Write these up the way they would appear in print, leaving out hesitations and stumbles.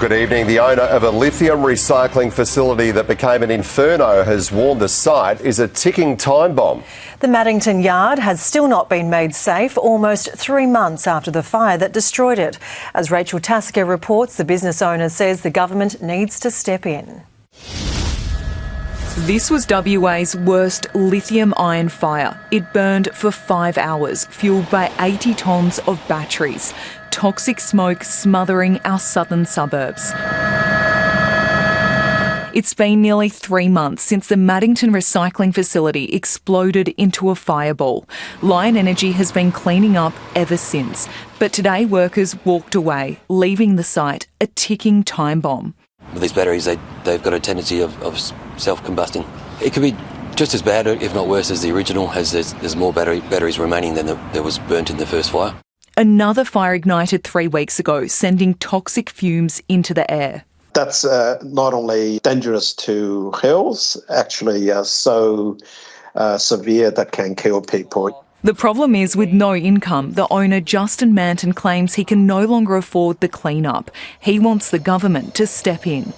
Good evening. The owner of a lithium recycling facility that became an inferno has warned the site is a ticking time bomb. The Maddington yard has still not been made safe almost 3 months after the fire that destroyed it. As Rachel Tasker reports, the business owner says the government needs to step in. This was WA's worst lithium ion fire. It burned for 5 hours, fuelled by 80 tonnes of batteries. Toxic smoke smothering our southern suburbs. It's been nearly 3 months since the Maddington recycling facility exploded into a fireball. Lion Energy has been cleaning up ever since. But today workers walked away, leaving the site a ticking time bomb. With these batteries, they've got a tendency of self-combusting. It could be just as bad, if not worse, as the original, as there's more batteries remaining than there was burnt in the first fire. Another fire ignited 3 weeks ago, sending toxic fumes into the air. That's not only dangerous to health, actually so severe that can kill people. The problem is, with no income, the owner Justin Manton claims he can no longer afford the clean-up. He wants the government to step in.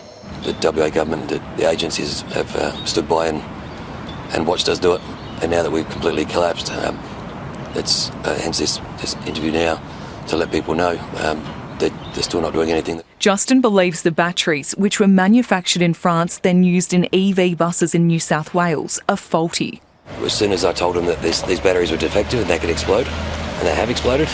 The WA government, the agencies have stood by and watched us do it. And now that we've completely collapsed, it's hence this interview now to let people know that they're still not doing anything. Justin believes the batteries, which were manufactured in France, then used in EV buses in New South Wales, are faulty. As soon as I told them that these batteries were defective and they could explode, and they have exploded,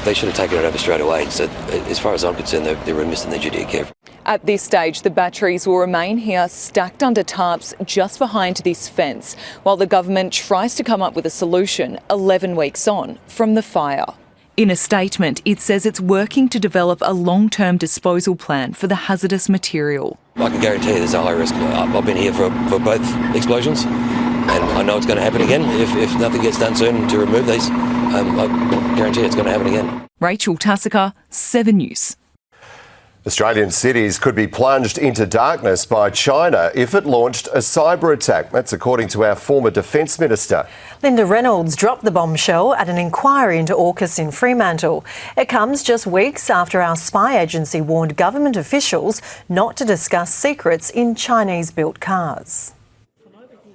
they should have taken it over straight away. So as far as I'm concerned, they're remiss in their duty of care. At this stage, the batteries will remain here stacked under tarps just behind this fence, while the government tries to come up with a solution 11 weeks on from the fire. In a statement, it says it's working to develop a long-term disposal plan for the hazardous material. I can guarantee you there's a high risk. I've been here for both explosions, and I know it's going to happen again. If nothing gets done soon to remove these, I guarantee it's going to happen again. Rachel Tasker, 7 News. Australian cities could be plunged into darkness by China if it launched a cyber attack. That's according to our former Defence Minister. Linda Reynolds dropped the bombshell at an inquiry into AUKUS in Fremantle. It comes just weeks after our spy agency warned government officials not to discuss secrets in Chinese-built cars.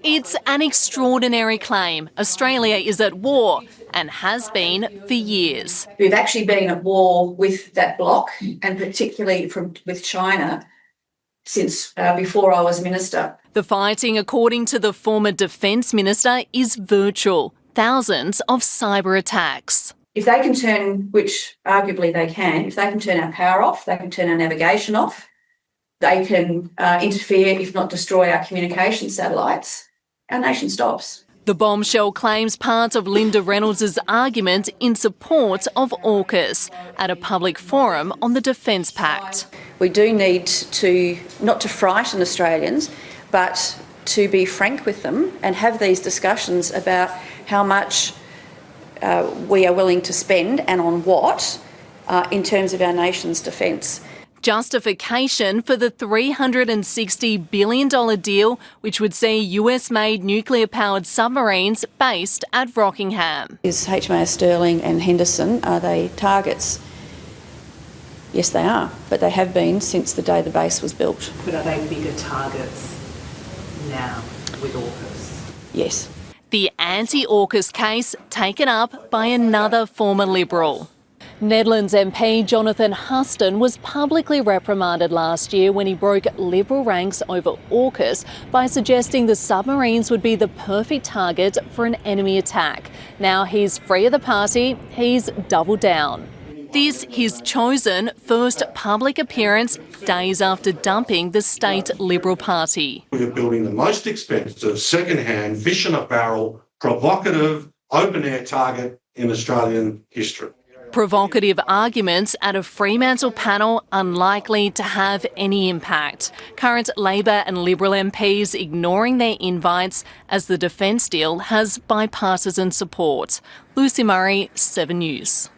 It's an extraordinary claim. Australia is at war and has been for years. We've actually been at war with that bloc, and particularly with China, since before I was minister. The fighting, according to the former Defence Minister, is virtual. Thousands of cyber attacks. If they can turn, which arguably they can, if they can turn our power off, they can turn our navigation off, they can interfere, if not destroy, our communication satellites, our nation stops. The bombshell claims part of Linda Reynolds' argument in support of AUKUS at a public forum on the Defence Pact. We do need to, not to frighten Australians, but to be frank with them and have these discussions about how much we are willing to spend and on what in terms of our nation's defence. Justification for the $360 billion deal, which would see US-made nuclear-powered submarines based at Rockingham. Is HMAS Sterling and Henderson, are they targets? Yes, they are, but they have been since the day the base was built. But are they bigger targets now with AUKUS? Yes. The anti-AUKUS case taken up by another former Liberal. Nedlands MP Jonathan Huston was publicly reprimanded last year when he broke Liberal ranks over AUKUS by suggesting the submarines would be the perfect target for an enemy attack. Now he's free of the party, he's doubled down. This his chosen first public appearance days after dumping the state Liberal Party. We are building the most expensive, second-hand, fish-in-a-barrel, provocative, open-air target in Australian history. Provocative arguments at a Fremantle panel unlikely to have any impact. Current Labor and Liberal MPs ignoring their invites as the defence deal has bipartisan support. Lucy Murray, 7 News.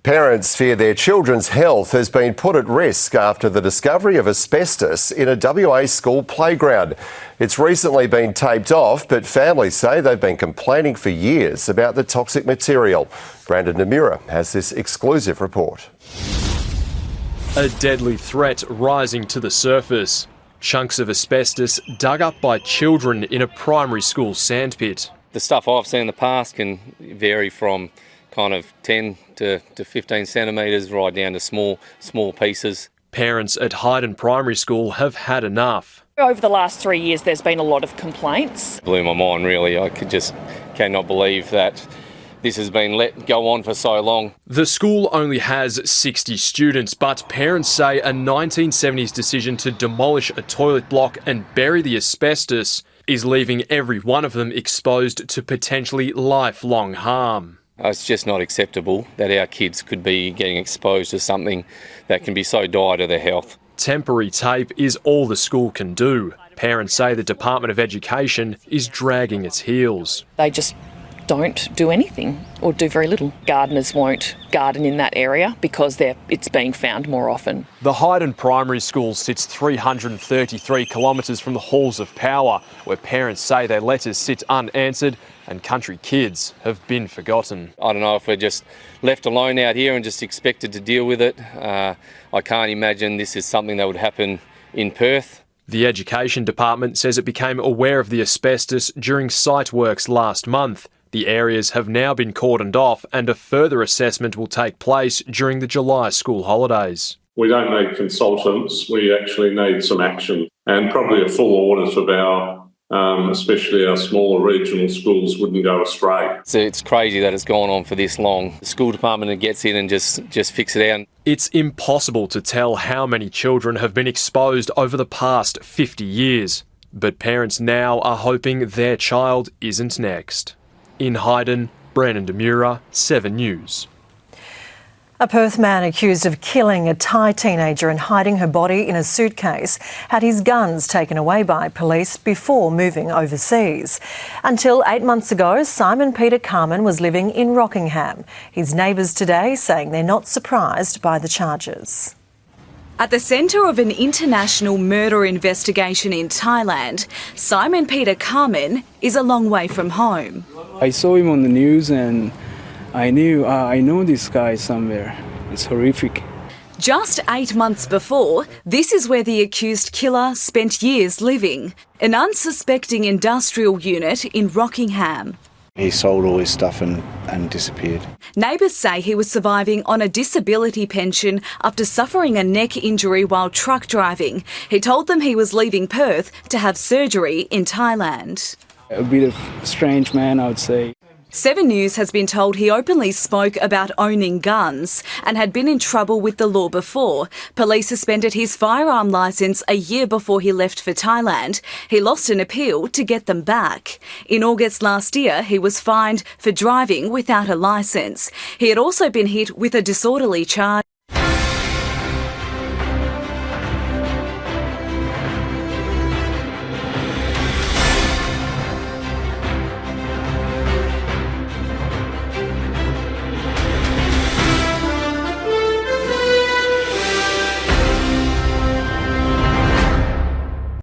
Parents fear their children's health has been put at risk after the discovery of asbestos in a WA school playground. It's recently been taped off, but families say they've been complaining for years about the toxic material. Brandon Namura has this exclusive report. A deadly threat rising to the surface. Chunks of asbestos dug up by children in a primary school sandpit. The stuff I've seen in the past can vary from kind of 10 to 15 centimetres right down to small pieces. Parents at Hyden Primary School have had enough. Over the last 3 years, there's been a lot of complaints. Blew my mind, really. I cannot believe that this has been let go on for so long. The school only has 60 students, but parents say a 1970s decision to demolish a toilet block and bury the asbestos is leaving every one of them exposed to potentially lifelong harm. It's just not acceptable that our kids could be getting exposed to something that can be so dire to their health. Temporary tape is all the school can do. Parents say the Department of Education is dragging its heels. They just don't do anything or do very little. Gardeners won't garden in that area because it's being found more often. The Hyden Primary School sits 333 kilometres from the halls of power, where parents say their letters sit unanswered and country kids have been forgotten. I don't know if we're just left alone out here and just expected to deal with it. I can't imagine this is something that would happen in Perth. The Education Department says it became aware of the asbestos during site works last month. The areas have now been cordoned off and a further assessment will take place during the July school holidays. We don't need consultants, we actually need some action, and probably a full audit of especially our smaller regional schools wouldn't go astray. So it's crazy that it's gone on for this long. The school department gets in and just fix it out. It's impossible to tell how many children have been exposed over the past 50 years, but parents now are hoping their child isn't next. In Hyden, Brandon Demura, 7 News. A Perth man accused of killing a Thai teenager and hiding her body in a suitcase had his guns taken away by police before moving overseas. Until 8 months ago, Simon Peter Carman was living in Rockingham. His neighbours today saying they're not surprised by the charges. At the centre of an international murder investigation in Thailand, Simon Peter Carman is a long way from home. I saw him on the news and I know this guy somewhere. It's horrific. Just 8 months before, this is where the accused killer spent years living, an unsuspecting industrial unit in Rockingham. He sold all his stuff and disappeared. Neighbours say he was surviving on a disability pension after suffering a neck injury while truck driving. He told them he was leaving Perth to have surgery in Thailand. A bit of strange man, I would say. 7 News has been told he openly spoke about owning guns and had been in trouble with the law before. Police suspended his firearm licence a year before he left for Thailand. He lost an appeal to get them back. In August last year, he was fined for driving without a licence. He had also been hit with a disorderly charge.